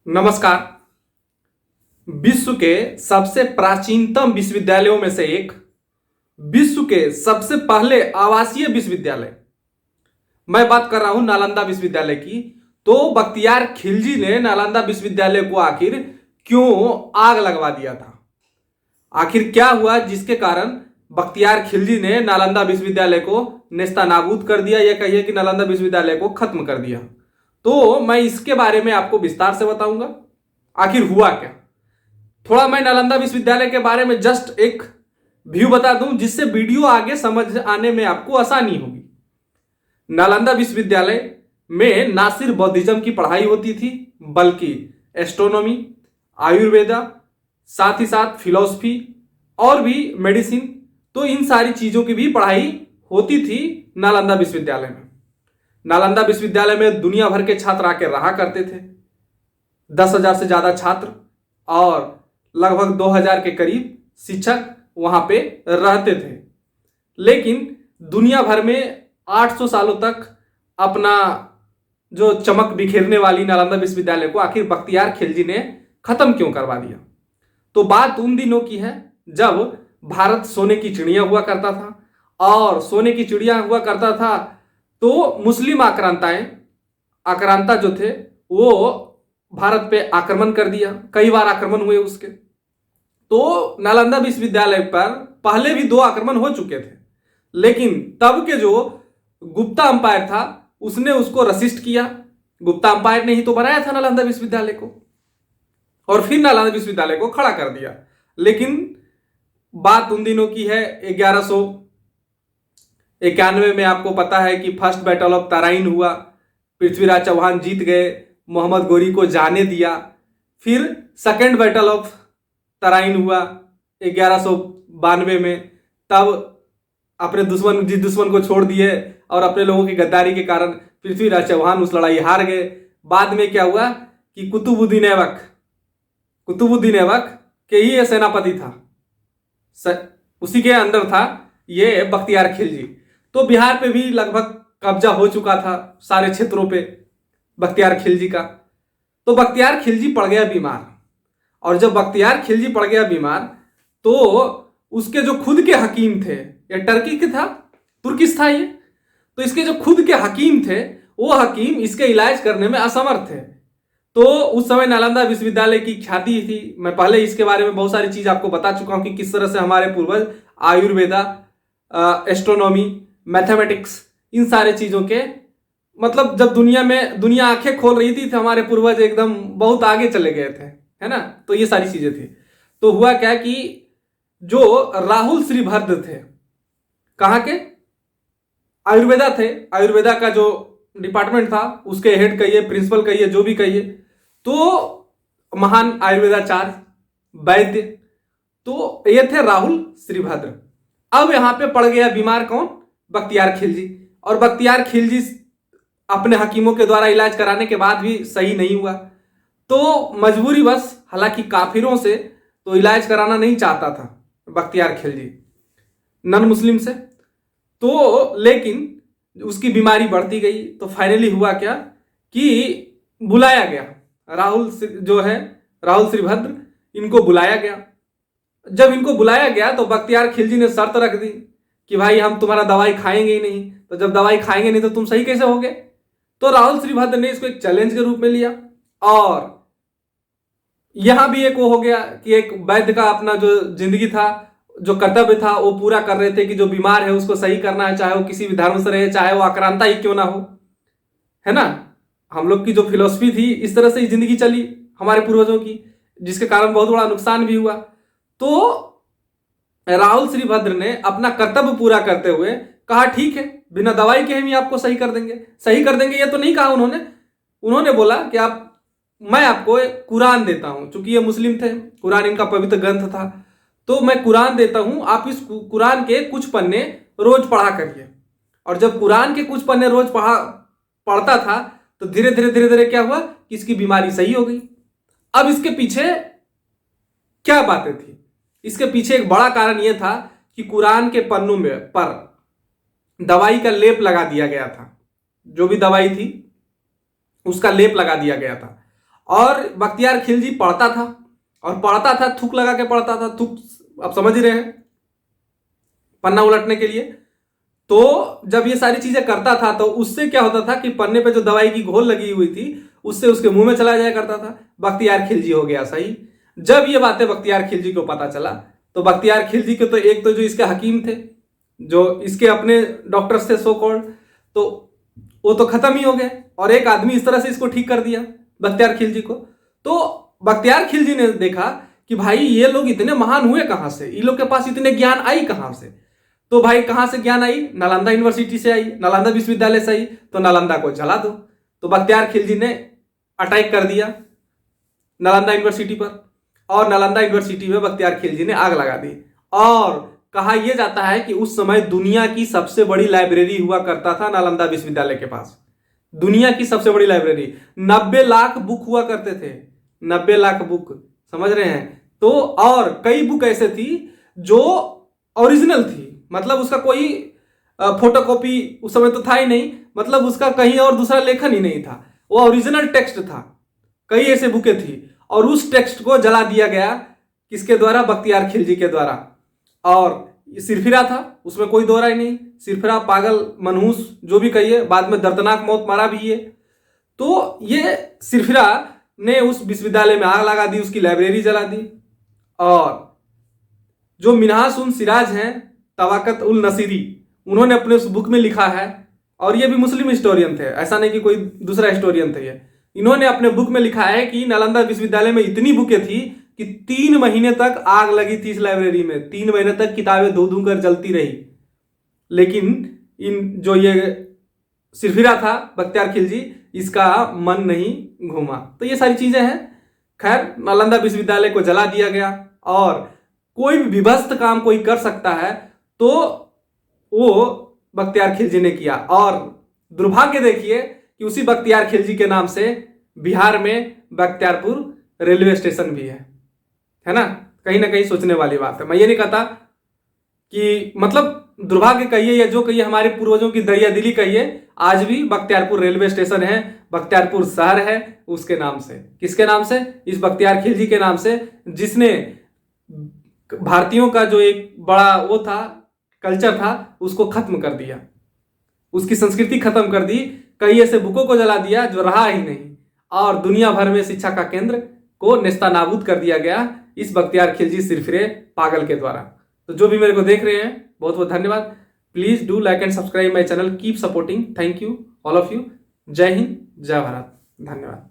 नमस्कार। विश्व के सबसे प्राचीनतम विश्वविद्यालयों में से एक, विश्व के सबसे पहले आवासीय विश्वविद्यालय, मैं बात कर रहा हूं नालंदा विश्वविद्यालय की। तो बख्तियार खिलजी ने नालंदा विश्वविद्यालय को आखिर क्यों आग लगवा दिया था? आखिर क्या हुआ जिसके कारण बख्तियार खिलजी ने नालंदा विश्वविद्यालय को नेस्तनाबूद कर दिया, या कहिए कि नालंदा विश्वविद्यालय को खत्म कर दिया? तो मैं इसके बारे में आपको विस्तार से बताऊंगा आखिर हुआ क्या। थोड़ा मैं नालंदा विश्वविद्यालय के बारे में जस्ट एक व्यू बता दूं, जिससे वीडियो आगे समझ आने में आपको आसानी होगी। नालंदा विश्वविद्यालय में ना सिर्फ बौद्धिज्म की पढ़ाई होती थी, बल्कि एस्ट्रोनॉमी, आयुर्वेदा, साथ ही साथ फिलॉसफी और भी मेडिसिन, तो इन सारी चीजों की भी पढ़ाई होती थी नालंदा विश्वविद्यालय में। नालंदा विश्वविद्यालय में दुनिया भर के छात्र आके रहा करते थे। 10,000 से ज्यादा छात्र और लगभग 2,000 के करीब शिक्षक वहां पे रहते थे। लेकिन दुनिया भर में 800 सालों तक अपना जो चमक बिखेरने वाली नालंदा विश्वविद्यालय को आखिर बख्तियार खिलजी ने खत्म क्यों करवा दिया? तो बात उन दिनों की है जब भारत सोने की चिड़िया हुआ करता था, और सोने की चिड़िया हुआ करता था तो मुस्लिम आक्रांता जो थे वो भारत पे आक्रमण कर दिया। कई बार आक्रमण हुए उसके। तो नालंदा विश्वविद्यालय पर पहले भी 2 आक्रमण हो चुके थे, लेकिन तब के जो गुप्ता अंपायर था उसने उसको रसिस्ट किया। गुप्ता अंपायर ने ही तो बनाया था नालंदा विश्वविद्यालय को, और फिर नालंदा विश्वविद्यालय को खड़ा कर दिया। लेकिन बात उन दिनों की है 1191 में। आपको पता है कि फर्स्ट बैटल ऑफ तराइन हुआ, पृथ्वीराज चौहान जीत गए, मोहम्मद गोरी को जाने दिया। फिर सेकेंड बैटल ऑफ तराइन हुआ 1192 में। तब अपने जिस दुश्मन को छोड़ दिए और अपने लोगों की गद्दारी के कारण पृथ्वीराज चौहान उस लड़ाई हार गए। बाद में क्या हुआ कि कुतुबुद्दीन ऐबक के ही ये सेनापति था, उसी के अंदर था ये बख्तियार खिलजी। तो बिहार पे भी लगभग कब्जा हो चुका था सारे क्षेत्रों पे बख्तियार खिलजी का। तो बख्तियार खिलजी पड़ गया बीमार, और जब बख्तियार खिलजी पड़ गया बीमार तो उसके जो खुद के हकीम थे, ये टर्की के था, तुर्किश था ये, तो इसके जो खुद के हकीम थे वो हकीम इसके इलाज करने में असमर्थ थे। तो उस समय नालंदा विश्वविद्यालय की ख्याति थी। मैं पहले इसके बारे में बहुत सारी चीज आपको बता चुका हूं कि किस तरह से हमारे पूर्वज आयुर्वेदा, एस्ट्रोनॉमी, मैथमेटिक्स, इन सारे चीजों के, मतलब जब दुनिया आंखें खोल रही थी तो हमारे पूर्वज एकदम बहुत आगे चले गए थे, है ना। तो ये सारी चीजें थी। तो हुआ क्या कि जो राहुल श्रीभद्र थे, कहाँ के? आयुर्वेदा थे। आयुर्वेदा का जो डिपार्टमेंट था उसके हेड कहिए, प्रिंसिपल कहिए, जो भी कहिए, तो महान आयुर्वेदाचार्य वैद्य, तो ये थे राहुल श्रीभद्र। अब यहां पे पड़ गया बीमार कौन? बख्तियार खिलजी। और बख्तियार खिलजी अपने हकीमों के द्वारा इलाज कराने के बाद भी सही नहीं हुआ, तो मजबूरी बस, हालांकि काफिरों से तो इलाज कराना नहीं चाहता था बख्तियार खिलजी, नन मुस्लिम से। तो लेकिन उसकी बीमारी बढ़ती गई। तो फाइनली हुआ क्या कि बुलाया गया राहुल श्रीभद्र, इनको बुलाया गया। जब इनको बुलाया गया तो बख्तियार खिलजी ने शर्त रख दी कि भाई हम तुम्हारा दवाई खाएंगे ही नहीं। तो जब दवाई खाएंगे नहीं तो तुम सही कैसे होगे? तो राहुल श्रीभद्र ने इसको एक चैलेंज के रूप में लिया। और यहां भी एक वो हो गया कि एक वैद्य का अपना जो जिंदगी था, जो कर्तव्य था, वो पूरा कर रहे थे कि जो बीमार है उसको सही करना है, चाहे वो किसी भी धर्म से रहे, चाहे वो आक्रांता ही क्यों ना हो, है ना। हम लोग की जो फिलॉसफी थी, इस तरह से ही जिंदगी चली हमारे पूर्वजों की, जिसके कारण बहुत बड़ा नुकसान भी हुआ। तो राहुल श्रीभद्र ने अपना कर्तव्य पूरा करते हुए कहा ठीक है, बिना दवाई के हम ही आपको सही कर देंगे। ये तो नहीं कहा उन्होंने बोला कि मैं आपको कुरान देता हूं। चूंकि ये मुस्लिम थे, कुरान इनका पवित्र ग्रंथ था, तो मैं कुरान देता हूं, आप इस कुरान के कुछ पन्ने रोज पढ़ा करिए। और जब कुरान के कुछ पन्ने रोज पढ़ता था तो धीरे धीरे क्या हुआ कि इसकी बीमारी सही हो गई। अब इसके पीछे क्या बातें थी? इसके पीछे एक बड़ा कारण यह था कि कुरान के पन्नों में पर दवाई का लेप लगा दिया गया था। जो भी दवाई थी उसका लेप लगा दिया गया था। और बख्तियार खिलजी पढ़ता था, और पढ़ता था थूक लगा के पढ़ता था, थूक आप समझ ही रहे हैं, पन्ना उलटने के लिए। तो जब ये सारी चीजें करता था तो उससे क्या होता था कि पन्ने पे जो दवाई की घोल लगी हुई थी उससे उसके मुंह में चला जाया करता था। बख्तियार खिलजी हो गया सही। जब ये बातें बख्तियार खिलजी को पता चला तो बख्तियार खिलजी के तो एक तो जो इसके हकीम थे, जो इसके अपने डॉक्टर्स थे सो कॉल्ड, तो वो तो खत्म ही हो गए, और एक आदमी इस तरह से इसको ठीक कर दिया बख्तियार खिलजी को। तो बख्तियार खिलजी ने देखा कि भाई ये लोग इतने महान हुए कहां से, इन लोग के पास इतने ज्ञान आई कहां से। तो भाई कहां से ज्ञान आई, नालंदा यूनिवर्सिटी से आई, नालंदा विश्वविद्यालय से आई, तो नालंदा को जला दो। तो बख्तियार खिलजी ने अटैक कर दिया नालंदा यूनिवर्सिटी पर, और नालंदा यूनिवर्सिटी में बख्तियार खिलजी ने आग लगा दी। और कहा यह जाता है कि उस समय दुनिया की सबसे बड़ी लाइब्रेरी हुआ करता था नालंदा विश्वविद्यालय के पास, दुनिया की सबसे बड़ी लाइब्रेरी। 90 लाख बुक हुआ करते थे, 90 लाख बुक, समझ रहे हैं। तो और कई बुक ऐसे थी जो ओरिजिनल थी, मतलब उसका कोई फोटोकॉपी उस समय तो था ही नहीं, मतलब उसका कहीं और दूसरा लेखन ही नहीं था, वो ओरिजिनल टेक्स्ट था। कई ऐसे बुकें थी, और उस टेक्स्ट को जला दिया गया किसके द्वारा, बख्तियार खिलजी के द्वारा। और सिरफिरा था, उसमें कोई दो राय नहीं, सिरफिरा पागल मनहूस जो भी कहिए, बाद में दर्दनाक मौत मारा भी है। तो ये सिरफिरा ने उस विश्वविद्यालय में आग लगा दी, उसकी लाइब्रेरी जला दी। और जो मिन्हाज उन सिराज हैं तवाकत उल नसीरी, उन्होंने अपने उस बुक में लिखा है, और ये भी मुस्लिम हिस्टोरियन थे, ऐसा नहीं कि कोई दूसरा हिस्टोरियन थे ये। इन्होंने अपने बुक में लिखा है कि नालंदा विश्वविद्यालय में इतनी बुकें थी कि 3 महीने तक आग लगी थी इस लाइब्रेरी में, 3 महीने तक किताबें धू धू कर जलती रही। लेकिन इन जो ये सिरफिरा था बख्तियार खिलजी, इसका मन नहीं घूमा। तो ये सारी चीजें हैं। खैर, नालंदा विश्वविद्यालय को जला दिया गया, और कोई भी विभत्स काम कोई कर सकता है तो वो बख्तियार खिलजी ने किया। और दुर्भाग्य देखिए कि उसी बख्तियार खिलजी के नाम से बिहार में बख्तियारपुर रेलवे स्टेशन भी है ना। कहीं ना कहीं सोचने वाली बात है। मैं ये नहीं कहता कि मतलब दुर्भाग्य कहिए या जो कहिए, हमारे पूर्वजों की दरियादिली कहिए, आज भी बख्तियारपुर रेलवे स्टेशन है, बख्तियारपुर शहर है उसके नाम से। किसके नाम से, इस बख्तियार खिलजी के नाम से, जिसने भारतीयों का जो एक बड़ा वो था, कल्चर था, उसको खत्म कर दिया, उसकी संस्कृति खत्म कर दी। कई ऐसे बुकों को जला दिया जो रहा ही नहीं, और दुनिया भर में शिक्षा का केंद्र को नेस्तानाबूद कर दिया गया इस बख्तियार खिलजी सिरफिरे पागल के द्वारा। तो जो भी मेरे को देख रहे हैं, बहुत बहुत धन्यवाद। Please do like and subscribe my channel, keep supporting. Thank you all of you. जय हिंद, जय भारत, धन्यवाद।